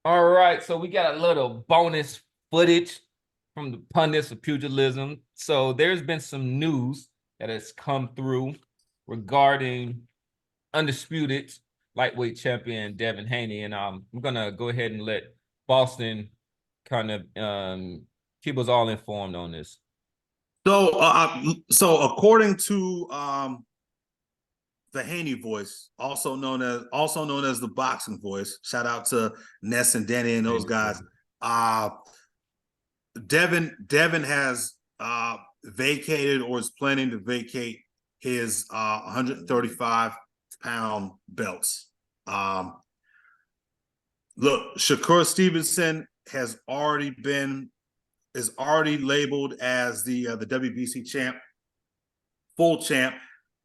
All right, so we got a little bonus footage from the pundits of pugilism. So there's been some news that has come through regarding undisputed lightweight champion Devin Haney, and I'm gonna go ahead and let Boston kind of keep us all informed on this. So according to the Haney voice, also known as the boxing voice. Shout out to Ness and Danny and those guys. Uh, Devin has vacated or is planning to vacate his 135-pound belts. Look, Shakur Stevenson is already labeled as the WBC champ, full champ.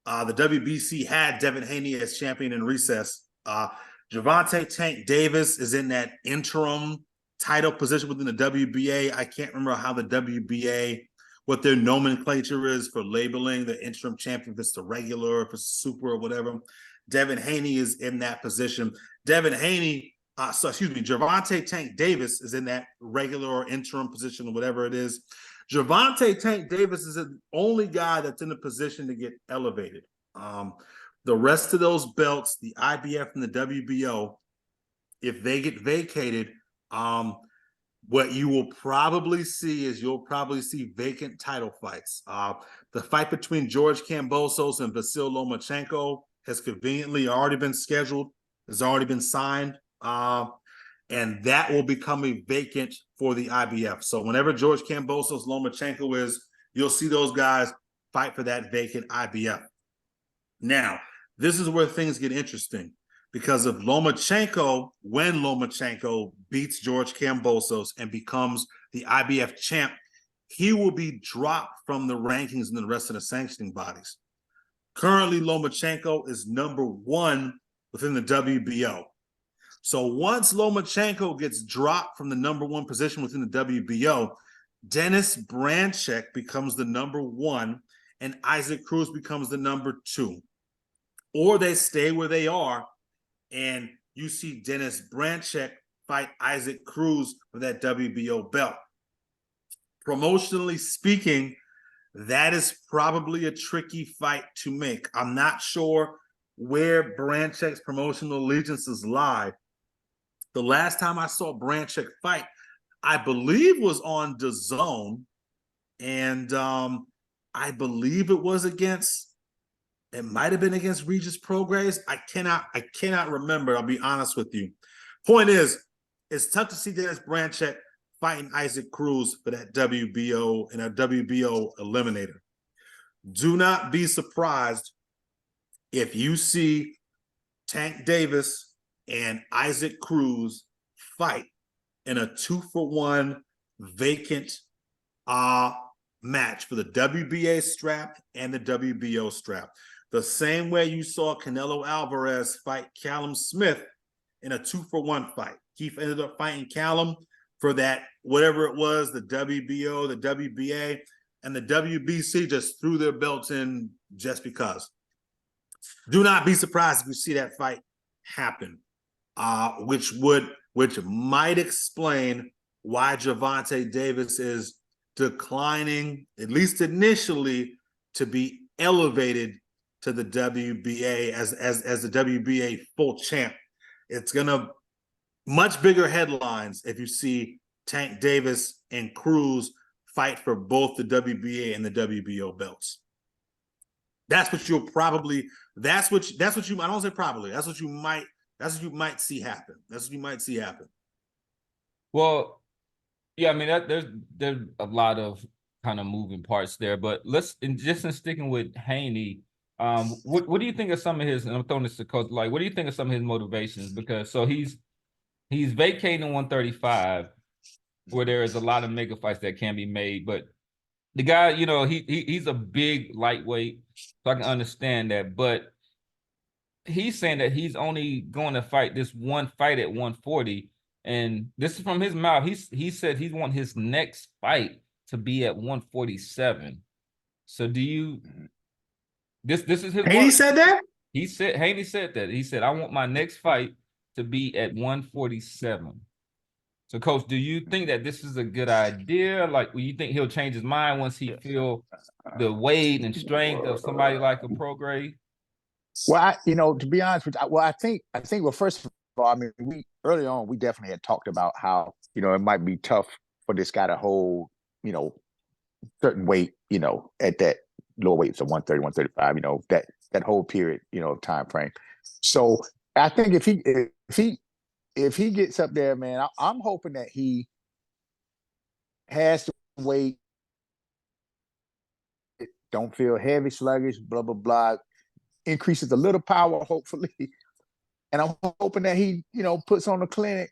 The WBC had Devin Haney as champion in recess. Gervonta Tank Davis is in that interim title position within the WBA. I can't remember how the WBA, what their nomenclature is for labeling the interim champion, if it's the regular, if it's super or whatever. Devin Haney is in that position. Gervonta Tank Davis is in that regular or interim position or whatever it is. Gervonta Tank Davis is the only guy that's in a position to get elevated. The rest of those belts, the IBF and the WBO, if they get vacated, what you will probably see is vacant title fights. The fight between George Kambosos and Vasyl Lomachenko has conveniently already been scheduled, has already been signed, and that will become a vacant for the IBF. So whenever George Kambosos Lomachenko is, you'll see those guys fight for that vacant IBF. Now, this is where things get interesting, because if when Lomachenko beats George Kambosos and becomes the IBF champ, he will be dropped from the rankings and the rest of the sanctioning bodies. Currently, Lomachenko is number one within the WBO. So once Lomachenko gets dropped from the number one position within the WBO, Dennis Branchek becomes the number one and Isaac Cruz becomes the number two. Or they stay where they are and you see Dennis Branchek fight Isaac Cruz for that WBO belt. Promotionally speaking, that is probably a tricky fight to make. I'm not sure where Branchek's promotional allegiances lie. The last time I saw Branchek fight, I believe was on DAZN, and I believe it might have been against Regis Prograis. I cannot remember. I'll be honest with you. Point is, it's tough to see Dennis Branchek fighting Isaac Cruz for that WBO and a WBO eliminator. Do not be surprised if you see Tank Davis and Isaac Cruz fight in a 2-for-1 vacant match for the WBA strap and the WBO strap. The same way you saw Canelo Alvarez fight Callum Smith in a 2-for-1 fight. Keith ended up fighting Callum for that, whatever it was, the WBO, the WBA, and the WBC just threw their belts in just because. Do not be surprised if you see that fight happen, which might explain why Gervonta Davis is declining, at least initially, to be elevated to the WBA as the WBA full champ. It's gonna much bigger headlines if you see Tank Davis and Cruz fight for both the WBA and the WBO belts. That's what you might see happen. That's what you might see happen. Well, yeah, I mean there's a lot of kind of moving parts there, but in sticking with Haney, what do you think of some of his? And I'm throwing this to Coach. Like, what do you think of some of his motivations? Because he's vacating 135, where there is a lot of mega fights that can be made, but the guy, he's a big lightweight, so I can understand that. But he's saying that he's only going to fight this one fight at 140, and this is from his mouth. He said he wants his next fight to be at 147. So do you? This is his. Haney said that? Haney said that. He said, I want my next fight to be at 147. So, Coach, do you think that this is a good idea? Like, will you think he'll change his mind once he feel the weight and strength of somebody like a Prograde? Well, to be honest with you, well, first of all, I mean, we early on, we definitely had talked about how, it might be tough for this guy to hold, certain weight, at that lower weight, so 130, 135, that whole period, of time frame. So I think if he gets up there, man, I'm hoping that he has to weight, don't feel heavy, sluggish, blah, blah, blah, increases a little power, hopefully. And I'm hoping that he, puts on a clinic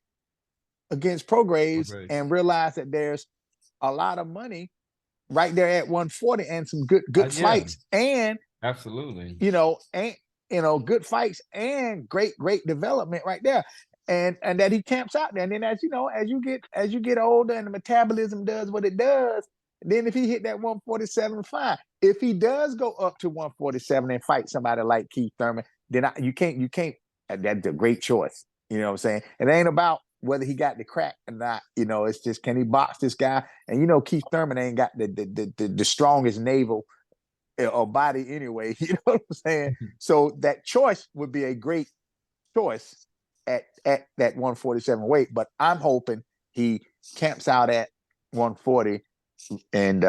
against Progrades and realize that there's a lot of money right there at 140 and some good fights and absolutely, good fights and great development right there. And that he camps out there. And then as you get older and the metabolism does what it does, then if he hit that 147, fine. If he does go up to 147 and fight somebody like Keith Thurman, then you can't. That's a great choice. You know what I'm saying? It ain't about whether he got the crack or not. It's just, can he box this guy? And Keith Thurman ain't got the strongest navel or body anyway. You know what I'm saying? So that choice would be a great choice at that 147 weight. But I'm hoping he camps out at 140 and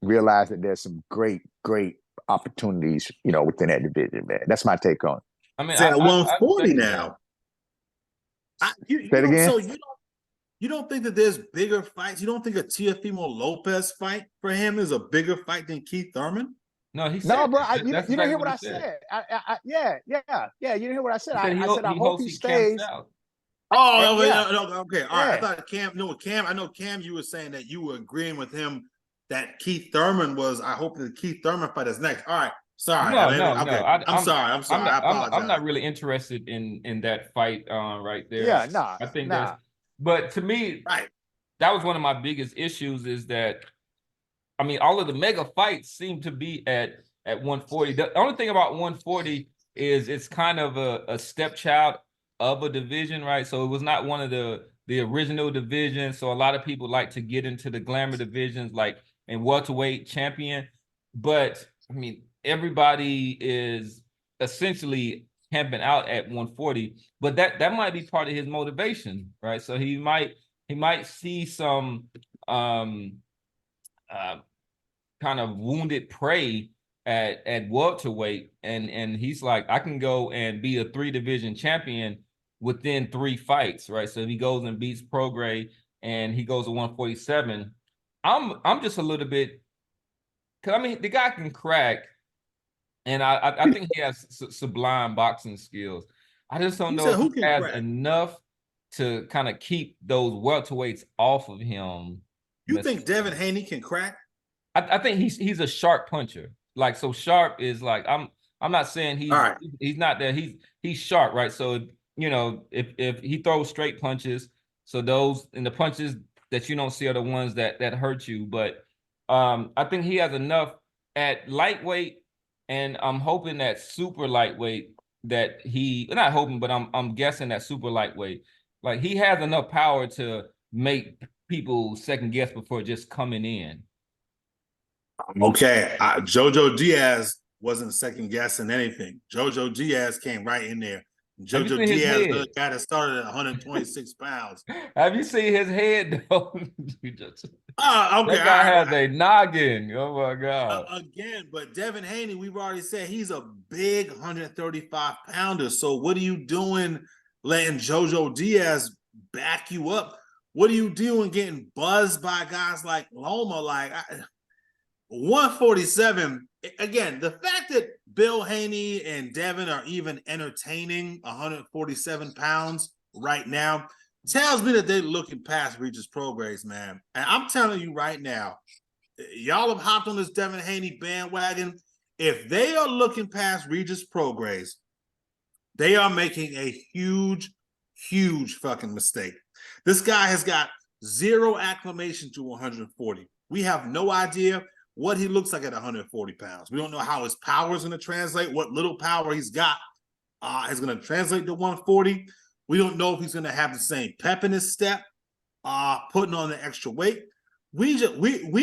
realize that there's some great opportunities, within that division, man. That's my take on it. I mean, at 140 now. Say it again. So you don't think that there's bigger fights? You don't think a Teofimo Lopez fight for him is a bigger fight than Keith Thurman? No, he said, no, bro. You didn't hear what I said. Yeah. You didn't hear what I said. I said I hope he stays. Oh, no, okay. All right. I thought Cam. I know Cam. You were saying that you were agreeing with him that Keith Thurman was. I hope the Keith Thurman fight is next. All right. Sorry. No. I'm sorry. I apologize. I'm not really interested in that fight right there. Yeah, nah. I think that's. But to me, right, that was one of my biggest issues. Is that, I mean, all of the mega fights seem to be at 140. The only thing about 140 is it's kind of a stepchild of a division, right? So it was not one of the original divisions. So a lot of people like to get into the glamour divisions, like in welterweight champion. But I mean, everybody is essentially camping out at 140, but that might be part of his motivation, right? So he might see some kind of wounded prey at welterweight, and he's like, I can go and be a 3-division champion within 3 fights, right? So if he goes and beats Prograde and he goes to 147, I'm just a little bit, because I mean, the guy can crack. And I think he has sublime boxing skills. I just don't know if he has enough to kind of keep those welterweights off of him. You think Devin Haney can crack? I think he's a sharp puncher. Like, so sharp is like, I'm not saying he's not there. He's sharp, right? So if he throws straight punches, so those and the punches that you don't see are the ones that hurt you. But I think he has enough at lightweight. And I'm hoping that super lightweight that not hoping, but I'm guessing that super lightweight, like he has enough power to make people second guess before just coming in. Okay. Jojo Diaz wasn't second guessing anything. Jojo Diaz came right in there. Jojo Diaz, the guy that started at 126 pounds. Have you seen his head, though? Okay. That guy has a noggin. Oh, my God. Again, but Devin Haney, we've already said he's a big 135-pounder. So what are you doing letting Jojo Diaz back you up? What are you doing getting buzzed by guys like Loma? Like 147, again, the fact that Bill Haney and Devin are even entertaining 147 pounds right now tells me that they're looking past Regis Prograis, man. And I'm telling you right now, y'all have hopped on this Devin Haney bandwagon. If they are looking past Regis Prograis, they are making a huge fucking mistake. This guy has got zero acclimation to 140. We have no idea what he looks like at 140 pounds. We don't know how his power is going to translate. What little power he's got is going to translate to 140. We don't know if he's going to have the same pep in his step putting on the extra weight. We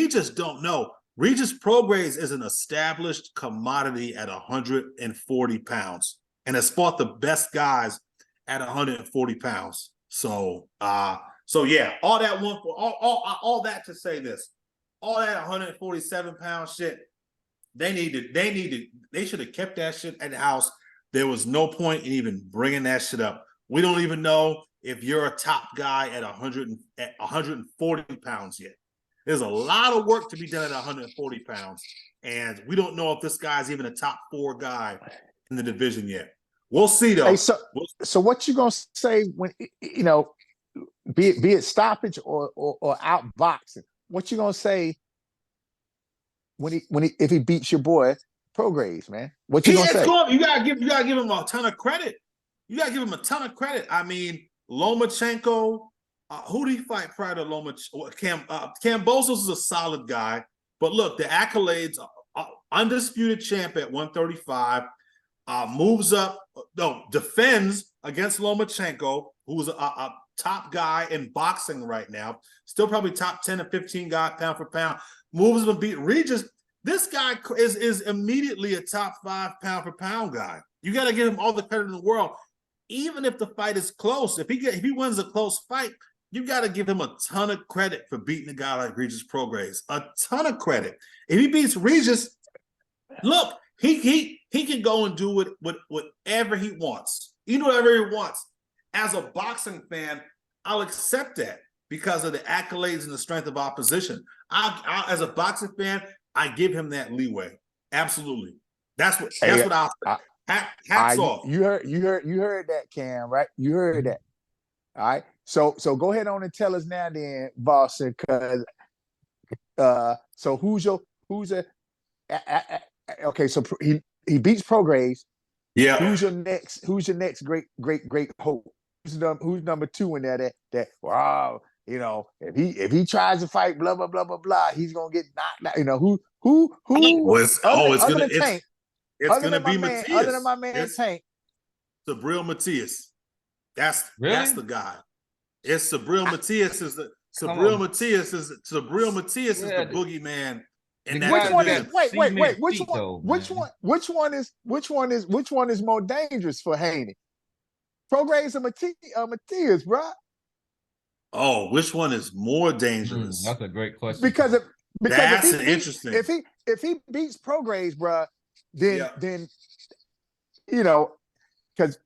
just don't know. Regis Prograis is an established commodity at 140 pounds and has fought the best guys at 140 pounds. So yeah, all that to say this, all that 147 pound shit, they should have kept that shit at the house. There was no point in even bringing that shit up. We don't even know if you're a top guy at 140 pounds yet. There's a lot of work to be done at 140 pounds, and we don't know if this guy's even a top 4 guy in the division yet. We'll see, though. Hey, so what you gonna say when be it stoppage or outboxing? What you gonna say if he beats your boy Prograis, man? What you gonna say? You gotta give him a ton of credit. You gotta give him a ton of credit. I mean, Lomachenko. Who did he fight prior to Lomachenko? Kambosos is a solid guy, but look, the accolades: undisputed champ at 135, moves up, defends against Lomachenko, who's a top guy in boxing right now, still probably top 10 to 15 guy pound for pound. Moves to beat Regis. This guy is immediately a top 5 pound for pound guy. You got to give him all the credit in the world, even if the fight is close. If he wins a close fight, you got to give him a ton of credit for beating a guy like Regis Prograis. A ton of credit. If he beats Regis, look, he can go and do whatever he wants. You know, whatever he wants. As a boxing fan, I'll accept that because of the accolades and the strength of opposition. As a boxing fan, I give him that leeway. Absolutely. That's what I'll say. Hats off. You heard that, Cam, right? You heard that. All right. So go ahead on and tell us now then, Boston, because so who's okay, so he beats Prograis. Yeah. Who's your next great hope? Who's number 2 in there that wow, if he tries to fight blah blah blah blah blah, he's gonna get knocked out. Who it's gonna be Matias. Other than my man Tank. Sabril Matias. That's the guy. It's Sabril Matias is the Matias is the boogeyman. And which one is which one is more dangerous for Haney? Prograis or Matias, bro? Oh, which one is more dangerous? That's a great question. Because that's interesting. If he beats Prograis, bro, then because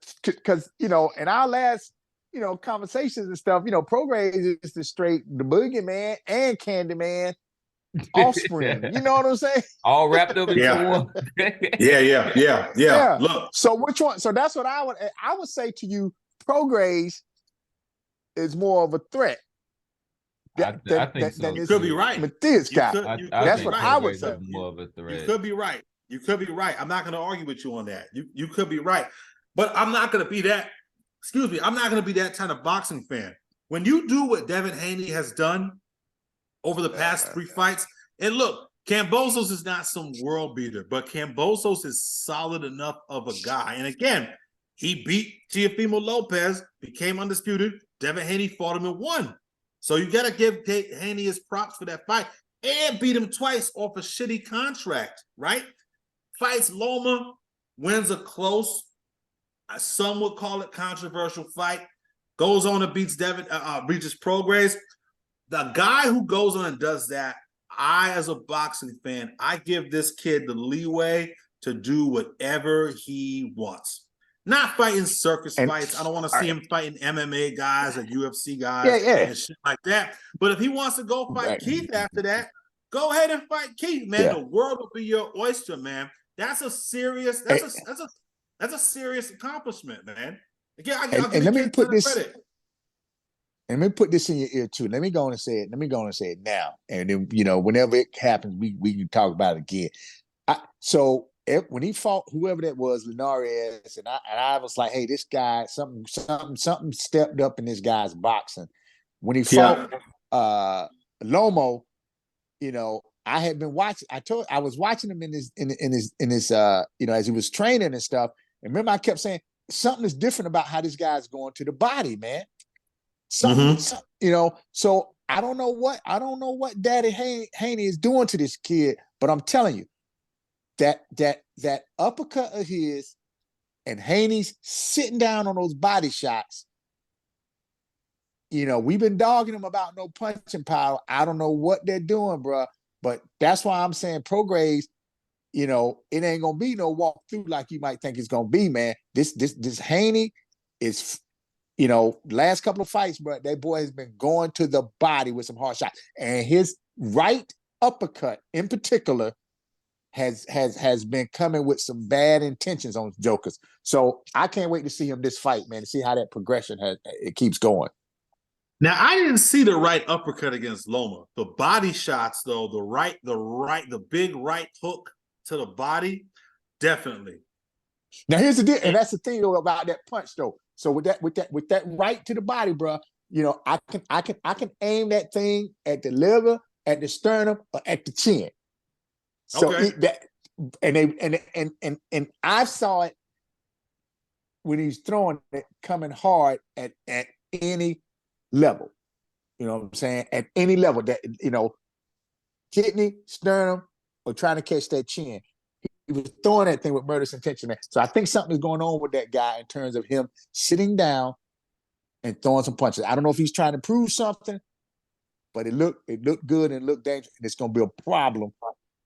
in our last conversations and stuff, Prograis is the boogeyman and Candyman offspring. You know what I'm saying? All wrapped up into one. Yeah. Look. So which one? So that's what I would say to you. Prograis is more of a threat. I think so. You could be right. Matias guy. That's what I would say. More of a threat. You could be right. You could be right. I'm not going to argue with you on that. You could be right, but I'm not going to be that. Excuse me. I'm not going to be that kind of boxing fan. When you do what Devin Haney has done over the past 3 fights, and look, Kambosos is not some world beater, but Kambosos is solid enough of a guy. And again, he beat Teofimo Lopez, became undisputed. Devin Haney fought him and won. So you got to give Haney his props for that fight, and beat him twice off a shitty contract, right? Fights Loma, wins a close, some would call it controversial fight, goes on and beats Regis Prograis. The guy who goes on and does that, as a boxing fan, I give this kid the leeway to do whatever he wants. Not fighting circus fights. I don't want to see him fighting MMA guys or UFC guys and shit like that. But if he wants to go fight Keith after that, go ahead and fight Keith, man. The world will be your oyster, man. That's a serious serious accomplishment, man. Again, let me put this. Credit. And let me put this in your ear too. Let me go on and say it. Let me go on and say it now. And then, whenever it happens, we can talk about it again. When he fought whoever that was, Linares, and I was like, hey, this guy, something stepped up in this guy's boxing. When he fought Lomo, I had been watching. I was watching him in his as he was training and stuff. And remember, I kept saying something is different about how this guy's going to the body, man. So I don't know what Daddy Haney is doing to this kid, but I'm telling you that uppercut of his and Haney's sitting down on those body shots. We've been dogging him about no punching power. I don't know what they're doing, bro, but that's why I'm saying Prograis. It ain't gonna be no walk through like you might think it's gonna be, man. This Haney is, last couple of fights, bro. That boy has been going to the body with some hard shots, and his right uppercut, in particular, has been coming with some bad intentions on jokers. So I can't wait to see him this fight, man. To see how that progression it keeps going. Now, I didn't see the right uppercut against Loma. The body shots, though, the big right hook to the body, definitely. Now here's the deal, and that's the thing though about that punch though. So with that right to the body, bro, I can aim that thing at the liver, at the sternum, or at the chin. So okay. and I saw it when he's throwing it coming hard at any level. You know what I'm saying? At any level that kidney, sternum, or trying to catch that chin. He was throwing that thing with murderous intention, man. So I think something is going on with that guy in terms of him sitting down and throwing some punches. I don't know if he's trying to prove something, but it looked good and it looked dangerous, and it's going to be a problem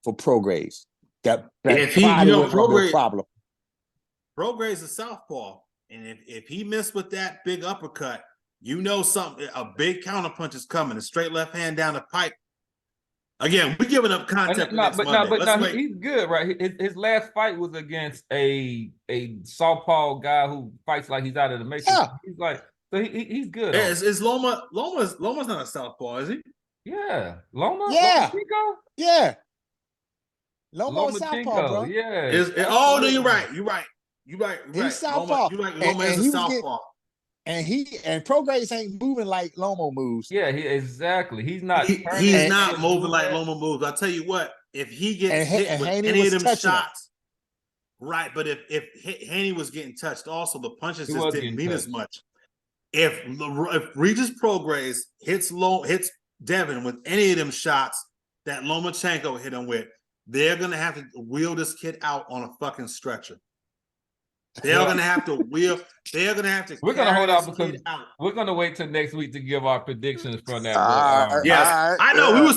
for Prograis. That if he, Prograis, problem. Prograis is a southpaw, and if he missed with that big uppercut, something, a big counter punch is coming, a straight left hand down the pipe. Again, we're giving up content for next Monday. He's good, right? His last fight was against a southpaw guy who fights like he's out of the matrix. Yeah. He's like, so he's good. Yeah, is Loma's not a southpaw, is he? Yeah, Loma. Yeah, Lomachenko? Yeah. Loma southpaw, bro. Yeah. No, you're right. You're right. He's southpaw. Loma is a southpaw. And Prograis ain't moving like Loma moves. Yeah, exactly. He's not. He's not moving like Loma moves. I'll tell you what. If he gets hit with any of them shots, right? But if Haney was getting touched, also the punches just didn't mean as much. If Regis Prograis hits Devin with any of them shots that Lomachenko hit him with, they're gonna have to wheel this kid out on a fucking stretcher. They're gonna have to wheel. They're gonna have to. We're gonna hold out because we're gonna wait till next week to give our predictions from that. I know. We were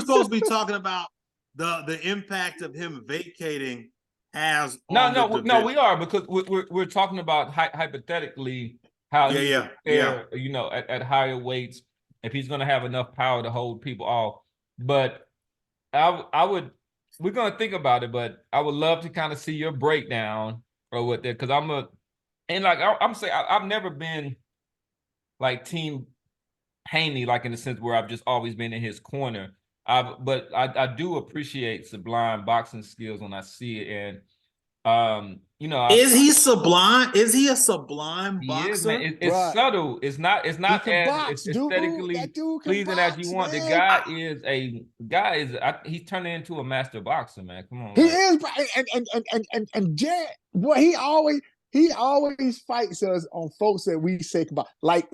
supposed to be talking about the impact of him vacating as. No, we are, because we're talking about hypothetically how at higher weights, if he's gonna have enough power to hold people off. But we're gonna think about it, but I would love to kind of see your breakdown or what that, because I'm saying I've never been like Team Haney, like in the sense where I've just always been in his corner. But I do appreciate Sublime boxing skills when I see it, and is he sublime? Is he a sublime boxer? It's subtle. It's not as aesthetically pleasing as you want. Man. The guy is he's turning into a master boxer, man. Come on. He is, and Jared, boy, he always fights us on folks that we say about. Like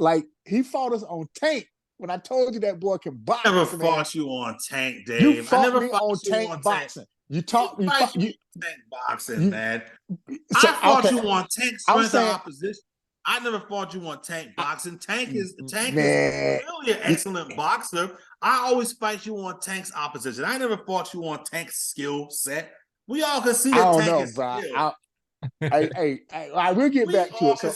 he fought us on Tank. When I told you that boy can box, I never fought you on Tank, Dave. You fought I never me fought on you Tank on boxing. You fought you Tank boxing, man. I fought you on Tank strength of opposition. I never fought you on Tank boxing. Tank is really an excellent boxer. I always fight you on Tank's opposition. I never fought you on Tank's skill set. We all can see that Tank is skilled. I will get back to it. So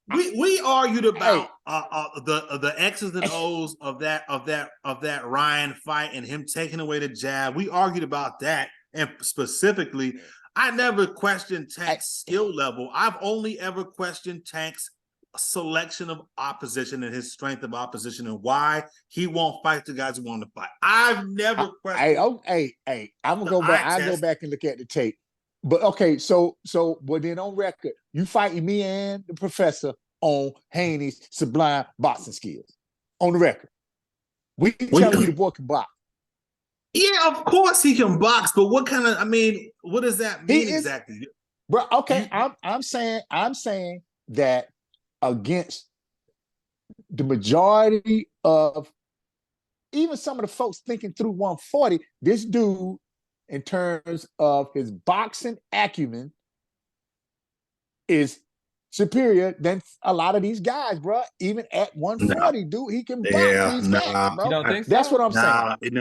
we argued about the X's and O's of that Ryan fight and him taking away the jab. We argued about that, and specifically, I never questioned Tank's skill level. I've only ever questioned Tank's selection of opposition and his strength of opposition and why he won't fight the guys who want to fight. I've never questioned. I'm gonna go back. I'll go back and look at the tape. But okay, so then on record, you fighting me and the professor on Haney's sublime boxing skills. On the record. We telling you the boy can box. Yeah, of course he can box, but what does that mean exactly? Bro, okay, I'm saying that against the majority of even some of the folks thinking through 140, this dude, in terms of his boxing acumen, is superior than a lot of these guys, bro. Even at 140, dude, he can box these cats, You bro. don't think That's so? what I'm saying.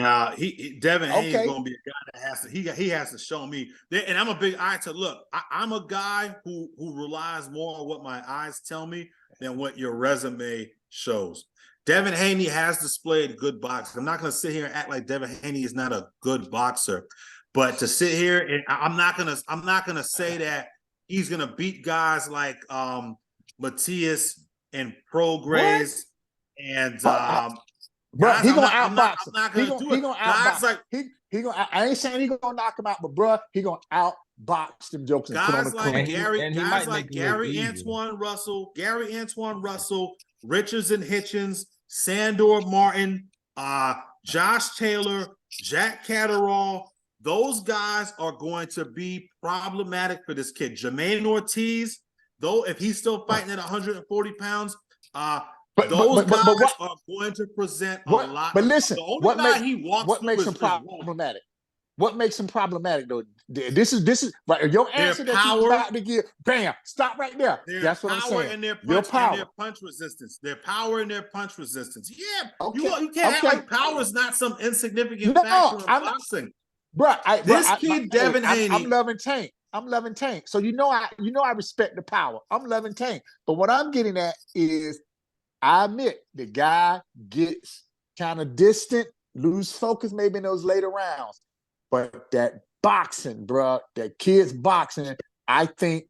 Devin Haney is Okay. going to be a guy that he has to show me. And I'm a big eye to look. I'm a guy who relies more on what my eyes tell me than what your resume shows. Devin Haney has displayed good boxing. I'm not going to sit here and act like Devin Haney is not a good boxer, but to sit here and I'm not gonna say that he's gonna beat guys like Matias and Prograis and bro, guys, he I'm gonna not, I'm outbox not, him. I'm not He gonna gonna do he it. gonna Guys outbox. like He gonna. I ain't saying he gonna knock him out, but bro, he gonna outbox them jokes and put on guys the like clean. he might make it look Gary easy. Antoine Russell, Richards and Hitchens, Sandor Martin, Josh Taylor, Jack Catterall. Those guys are going to be problematic for this kid. Jermaine Ortiz, though, if he's still fighting at 140 pounds, those guys are going to present a lot. But listen, the only guy he walks through makes him is problematic? What makes him problematic though? This is right. Your answer that you're about to give, bam, stop right there. That's what I'm saying. And their your punch, power. and their punch resistance. Their power and their punch resistance. Yeah, okay. you can't act like power is not some insignificant factor in boxing. This kid, Devin Haney. I'm loving Tank. I'm loving Tank. So you know I respect the power. I'm loving Tank. But what I'm getting at is, I admit the guy gets kind of distant, lose focus maybe in those later rounds. But that boxing, bro, that kid's boxing, I think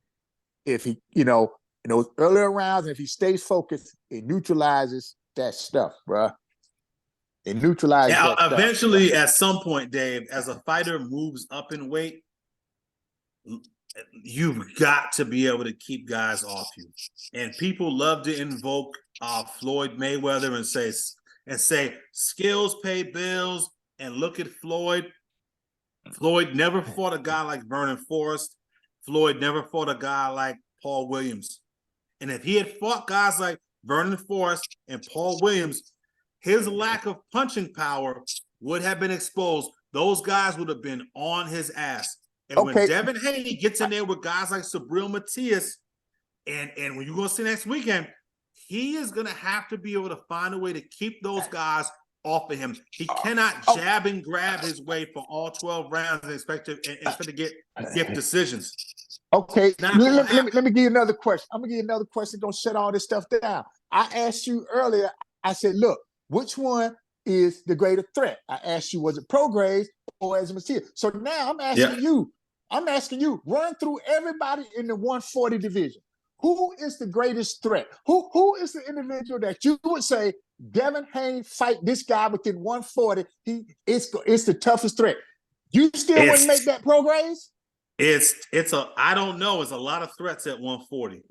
if he, in those earlier rounds, and if he stays focused, it neutralizes that stuff, bro. It neutralizes that stuff. Eventually, at some point, Dave, as a fighter moves up in weight, you've got to be able to keep guys off you. And people love to invoke Floyd Mayweather and say skills pay bills. And look at Floyd. Floyd never fought a guy like Vernon Forrest. Floyd never fought a guy like Paul Williams. And if he had fought guys like Vernon Forrest and Paul Williams, his lack of punching power would have been exposed. Those guys would have been on his ass. And when Devin Haney gets in there with guys like Subriel Matias, and when you're going to see next weekend, he is going to have to be able to find a way to keep those guys off of him. He cannot jab and grab his way for all 12 rounds and expect to get decisions. Okay, let me give you another question. I'm going to give you another question. Don't shut all this stuff down. I asked you earlier, I said, look, which one is the greater threat? I asked you, was it Prograis or as Matias? So now I'm asking you, run through everybody in the 140 division. Who is the greatest threat? Who is the individual that you would say, Devin Haney fight this guy within 140? It's the toughest threat. You still wouldn't make that Prograis? I don't know. It's a lot of threats at 140.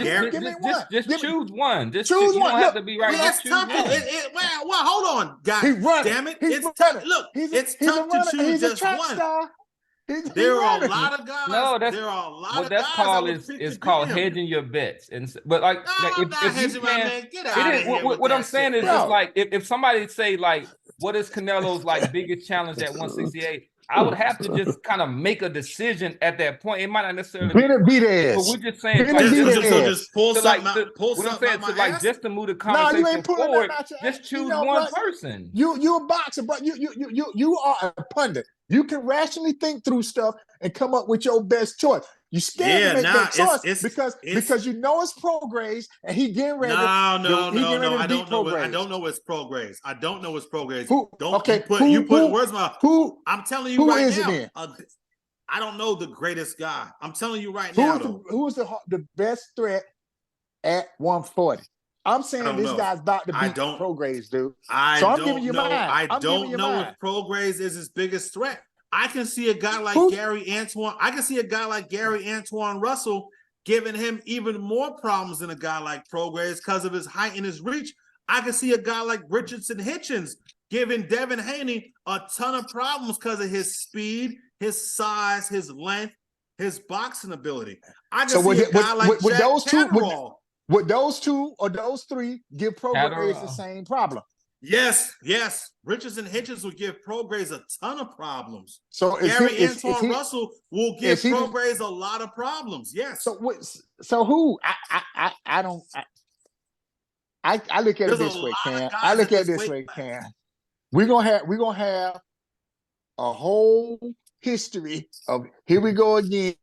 Give me one. Just choose one. Choose one. You don't have Look, to be right. That's tough. Well, hold on, guys. Damn it. It's tough. Look, it's tough to choose just one. Star. There are a lot of guys. No, there are a lot what of that's guys called is called hedging your bets. But like, if you can, get out of here. What I'm saying is just like if somebody say like, what is Canelo's like biggest challenge at 168? I would have to just kind of make a decision at that point. It might not necessarily be there. But we're just saying, just pull something out. Pull something out my ass. Just to move the conversation forward, just choose one person. You a boxer, bro. You are a pundit. You can rationally think through stuff and come up with your best choice. You scared to make that choice because you know it's Prograis and he getting ready. No. I don't know it's Prograis. I don't know it's Prograis. You put words in my mouth. I'm telling you right now. I don't know the greatest guy. I'm telling you right now. Who is the best threat at 140? I'm saying this guy's about to beat Prograis, dude. I don't know if Prograis is his biggest threat. I can see a guy like Gary Antoine. I can see a guy like Gary Antoine Russell giving him even more problems than a guy like Prograis because of his height and his reach. I can see a guy like Richardson Hitchens giving Devin Haney a ton of problems because of his speed, his size, his length, his boxing ability. I can see a guy like Jack Catterall Would those two or those three give Prograis the Catterall. same problem? Yes, yes. Richards and Hitchens would give Prograis a ton of problems. So Gary Antoine Russell will give he Prograis a lot of problems. Yes. So who? I don't. I look at it There's this a way, lot of Cam. guys I look at at it this this weight way, class. Cam. We're gonna have a whole history of here we go again.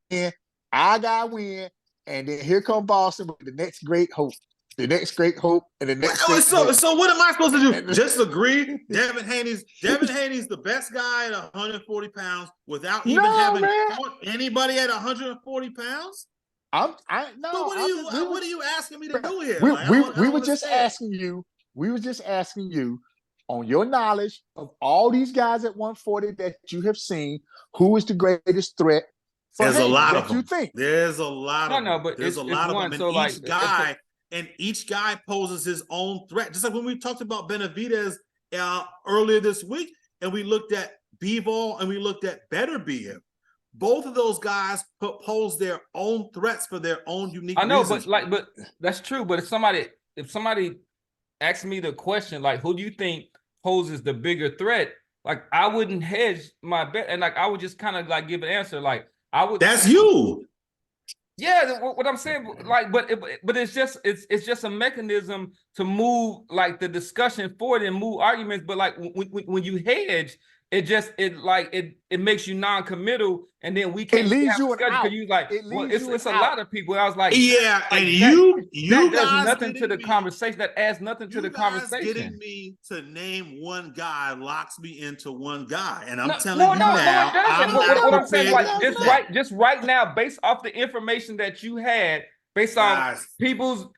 I got win, and then here come Boston with the next great hope, the next great hope, and the next great hope. So what am I supposed to do? Just agree? Devin Haney's the best guy at 140 pounds without even having fought anybody at 140 pounds. No. So what are you asking me to do here? We were just asking you. We were just asking you on your knowledge of all these guys at 140 that you have seen, who is the greatest threat? There's a lot of them. You think there's a lot of them. But there's a lot of them, and so each guy poses his own threat. Just like when we talked about Benavidez earlier this week, and we looked at Bivol and we looked at Beterbiev. Both of those guys pose their own threats for their own unique reasons. but that's true. But if somebody asks me the question, like, who do you think poses the bigger threat? Like, I wouldn't hedge my bet, and like I would just kind of like give an answer. Like, I would. That's you. Yeah, what I'm saying, like, but it's just a mechanism to move like the discussion forward and move arguments. But like when you hedge, it makes you non-committal, and then we can't. It leaves you an out. You like, it's a lot of people. I was like, yeah, like, and you that guys does nothing to the conversation. That adds nothing to the conversation. Getting me to name one guy locks me into one guy, and I'm telling you now, what I'm saying, like, just right now, based off the information that you had, based on people's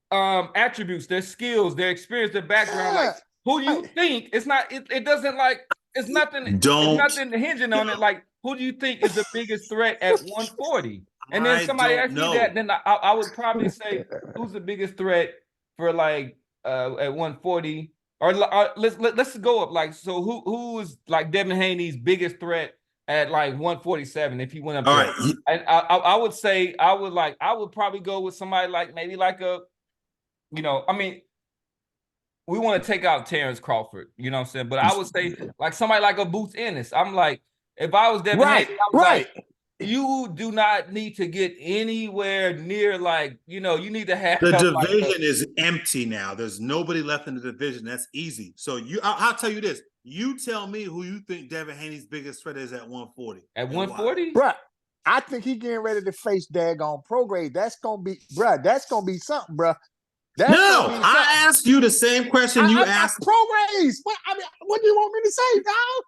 attributes, their skills, their experience, their background, like, who do you think? It's not. It doesn't like. It's nothing. It's nothing hinging on it. Like, who do you think is the biggest threat at 140? And then somebody asked me that, then I would probably say, who's the biggest threat for like at 140? Or let's go up. Like, so who is like Devin Haney's biggest threat at like 147 if he went up there? Right. And I would say I would probably go with somebody like maybe like a, I mean, we want to take out Terrence Crawford, you know what I'm saying? But I would say like somebody like a Boots Ennis. I'm like, if I was Devin Haney, I'm like, you do not need to get anywhere near like, you need to have the division is empty now. There's nobody left in the division. That's easy. So I'll tell you this. You tell me who you think Devin Haney's biggest threat is at 140. At 140? Bruh, I think he getting ready to face daggone Prograis. That's gonna be something, bruh. I asked you the same question you asked Prograis. What do you want me to say, dog?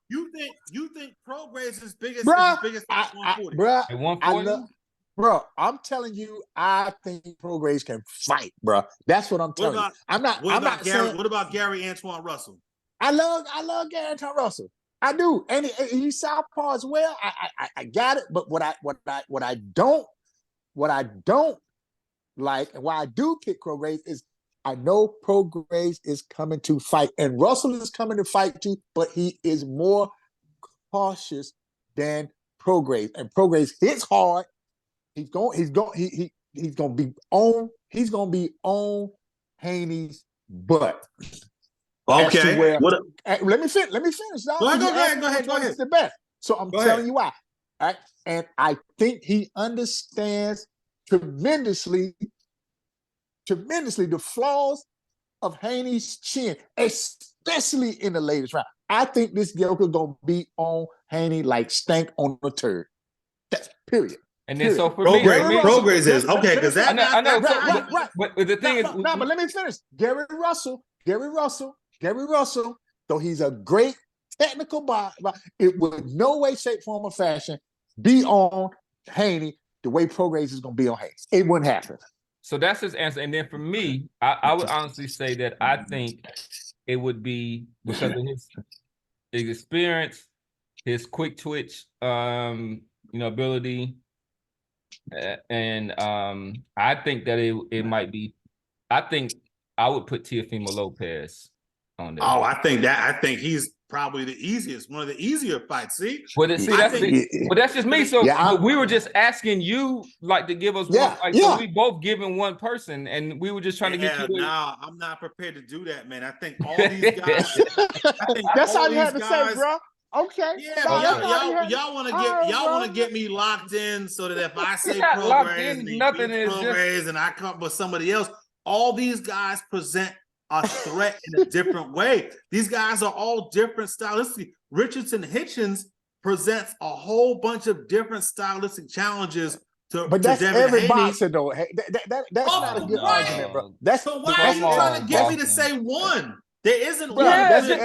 You think Prograis is biggest at 140? Bruh, at 140? Bro, I'm telling you, I think Prograis can fight, bro. That's what I'm telling you. What about Gary Antoine Russell? I love Gary Antoine Russell. I do, and he's southpaw as well. I got it, but what I don't like, and why I do pick Prograis is I know Prograis is coming to fight, and Russell is coming to fight too, but he is more cautious than Prograis, and Prograis hits hard. He's gonna be on Haney's butt. Okay. Let me finish. Dog. Go ahead. It's the best. So I'm telling you why. Right? And I think he understands tremendously the flaws of Haney's chin, especially in the latest round. I think this Joker gonna be on Haney like stank on a turd. That's period. And then so for Prograis is okay because that I know right. But the thing is, but let me finish. Gary Russell. Though he's a great technical body, it would no way, shape, form, or fashion be on Haney the way Prograis is going to be on Haney. It wouldn't happen. So that's his answer. And then for me, I would honestly say that I think it would be because of his experience, his quick twitch, ability, and I think that it might be. I think I would put Teofimo Lopez on there. Oh, I think he's probably the easiest, one of the easier fights. See, But that's just me. So Yeah, but we were just asking you like to give us one Yeah, fight. yeah. So we both giving one person, and we were just trying to get you. Nah, I'm not prepared to do that, man. I think all these guys. I think That's all all you had these to guys. say, bro. Okay. Yeah, No, but that's all you had. y'all want to All get right, y'all bro. want to get me locked in so that if I say not locked Prograis in, and he nothing beats is just- Prograis and I come up with somebody else, all these guys present a threat in a different way. These guys are all different stylistically. Richardson Hitchens presents a whole bunch of different stylistic challenges to But that's Devin every Haney. boxer, though. Hey, that's not a good argument, bro. That's So why are you trying to get me to say one? There isn't Bro, one. Yeah, that's just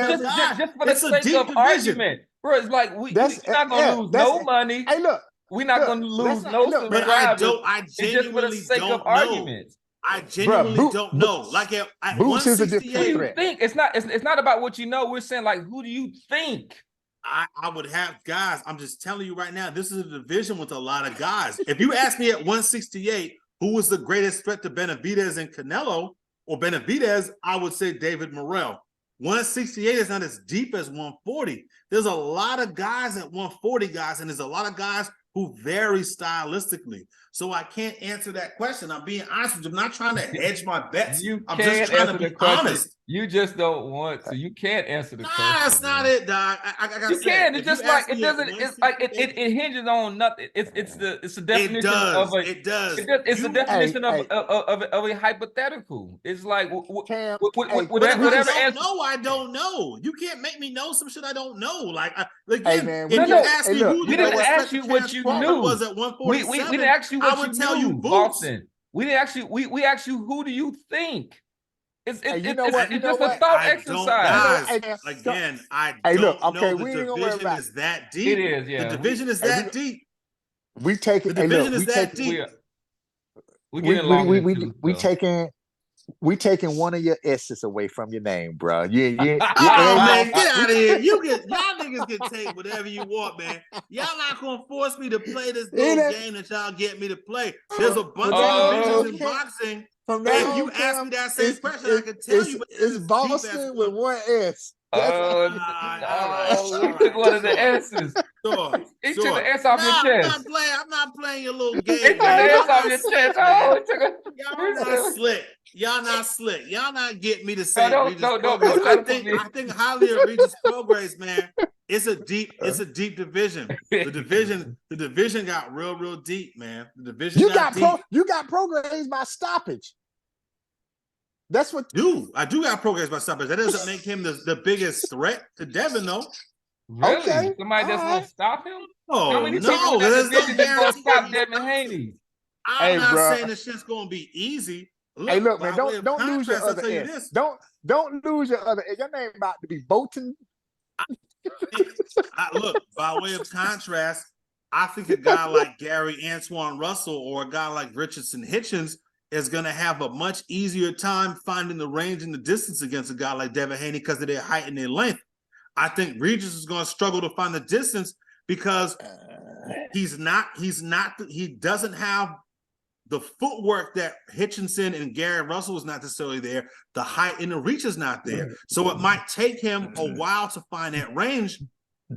for the It's a sake deep of division. argument, bro. It's like we're that's not gonna lose no money. Hey, look, We're not look, gonna lose let's not- no look, But subscribers. I It's just for the genuinely sake of don't know. arguments. I genuinely Bro, don't know. Like at Boots is a 168, different Who do you threat. think? It's not about what you know. We're saying like, who do you think? I would have guys. I'm just telling you right now, this is a division with a lot of guys. If you ask me at 168, who was the greatest threat to Benavidez and Canelo or Benavidez, I would say David Morrell. 168 is not as deep as 140. There's a lot of guys at 140, guys, and there's a lot of guys who vary stylistically. So I can't answer that question. I'm being honest with you. I'm not trying to hedge my bets. I'm just trying to be honest. You just don't want to. You can't answer the question. That's not it, dog. You can. It's just like it doesn't. It's like it hinges on nothing. It's the definition of a. It does. It's the definition of a hypothetical. It's like whatever answer. No, I don't know. You can't make me know some shit I don't know. Like Hey, man, if you ask me who we didn't ask you what you knew. was at 147, we didn't ask you what I would you tell knew, you Boots. Boston. We didn't ask you. We asked you who do you think? It's just a thought exercise. Again, I don't know. The division is that deep. It is, yeah. The division is that deep. We take it. The division is that deep. We taking one of your S's away from your name, bro. Man, get out of here. Y'all niggas can take whatever you want, man. Y'all not gonna force me to play this little game that y'all get me to play. There's a bunch of divisions in boxing. If you ask me that same question, I can tell you. It's Boston with one S. He took one of the S's. He took the S off your chest. I'm not playing your little game. He took the S off your chest. Y'all not slick. Y'all not getting me to say Regis no, Prograis. I think highly of Regis Prograis, man. It's a deep division. The division got real deep, man. The division you got Prograis by stoppage. That's what I do got Prograis by stoppage. That doesn't make him the biggest threat to Devin, though. Really? Okay. Somebody that's gonna stop him? Oh, How many people there's no gonna stop Devin Haney? I'm not saying this shit's gonna be easy. Look, man, don't lose your other S. Don't lose your other S. Your name about to be Bolton. Look, by way of contrast, I think a guy like Gary Antoine Russell or a guy like Richardson Hitchens is going to have a much easier time finding the range and the distance against a guy like Devin Haney because of their height and their length. I think Regis is going to struggle to find the distance because he doesn't have the footwork that Hitchinson and Gary Russell is not necessarily there. The height and the reach is not there. So it might take him a while to find that range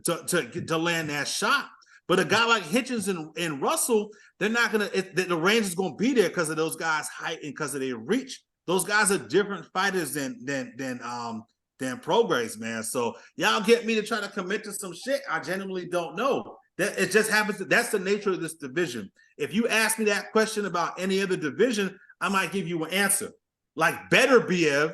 to land that shot. But a guy like Hitchens and Russell, they're not gonna. The range is gonna be there because of those guys' height and because of their reach. Those guys are different fighters than Prograis, man. So y'all get me to try to commit to some shit I genuinely don't know. That it just happens. That's the nature of this division. If you ask me that question about any other division, I might give you an answer. Like Beterbiev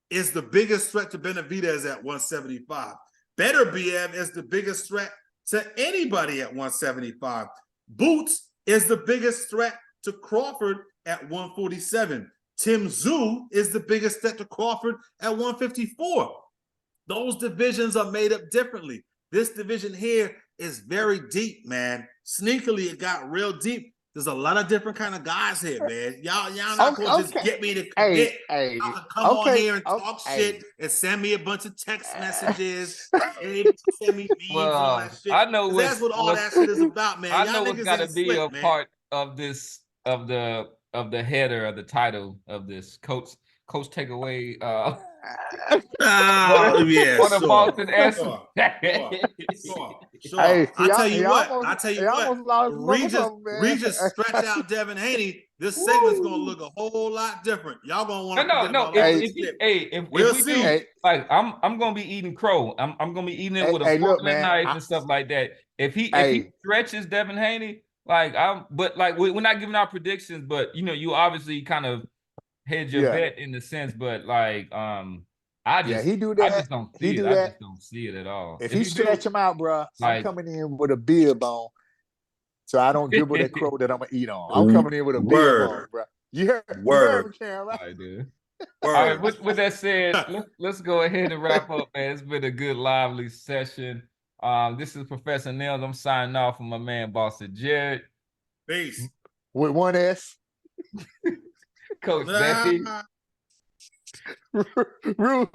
is the biggest threat to Benavidez at 175. Beterbiev is the biggest threat to anybody at 175. Boots is the biggest threat to Crawford at 147. Tim Tszyu is the biggest threat to Crawford at 154. Those divisions are made up differently. This division here is very deep, man. Sneakily, it got real deep. There's a lot of different kind of guys here, man. Y'all not gonna just get me to commit. Come on here and talk shit and send me a bunch of text messages. Send me memes and all that shit. I know that's what all that shit is about, man. I know what's got to be a part of this of the header of the title of this coach takeaway. Yeah, On the sure. Boston S. Sure. Sure. Hey, I tell you what. he almost lost the bubble something, man. Regis stretch out Devin Haney. This segment's gonna look a whole lot different. Y'all gonna want to forget No. about all this If shit. if We'll we see. do, like, I'm gonna be eating crow. I'm gonna be eating it with a Hey, fork look, and a man. knife and stuff like that. If he Hey. stretches Devin Haney, but like we're not giving out predictions, but you obviously kind of hedge your bet in the sense, but like I he do that. I just don't He see it. do I that. just don't see it at all. If he stretch him out, bro, I'm like, coming in with a beer bone, so I don't dribble that crow that I'm gonna eat on. I'm coming in with a beer bone, bro. You heard me, Cam, right? I do. All right, with that said, let's go ahead and wrap up, man. It's been a good, lively session. This is Professor Nails. I'm signing off from my man, Boston Jared. Peace. With one S. Coach Betty. Rude.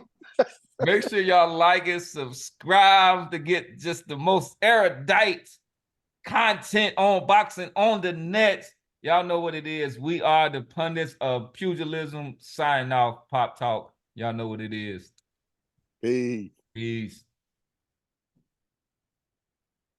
Make sure y'all like and subscribe to get just the most erudite content on boxing on the net. Y'all know what it is. We are the pundits of pugilism. Signing off, Pop Talk. Y'all know what it is. Peace. Peace.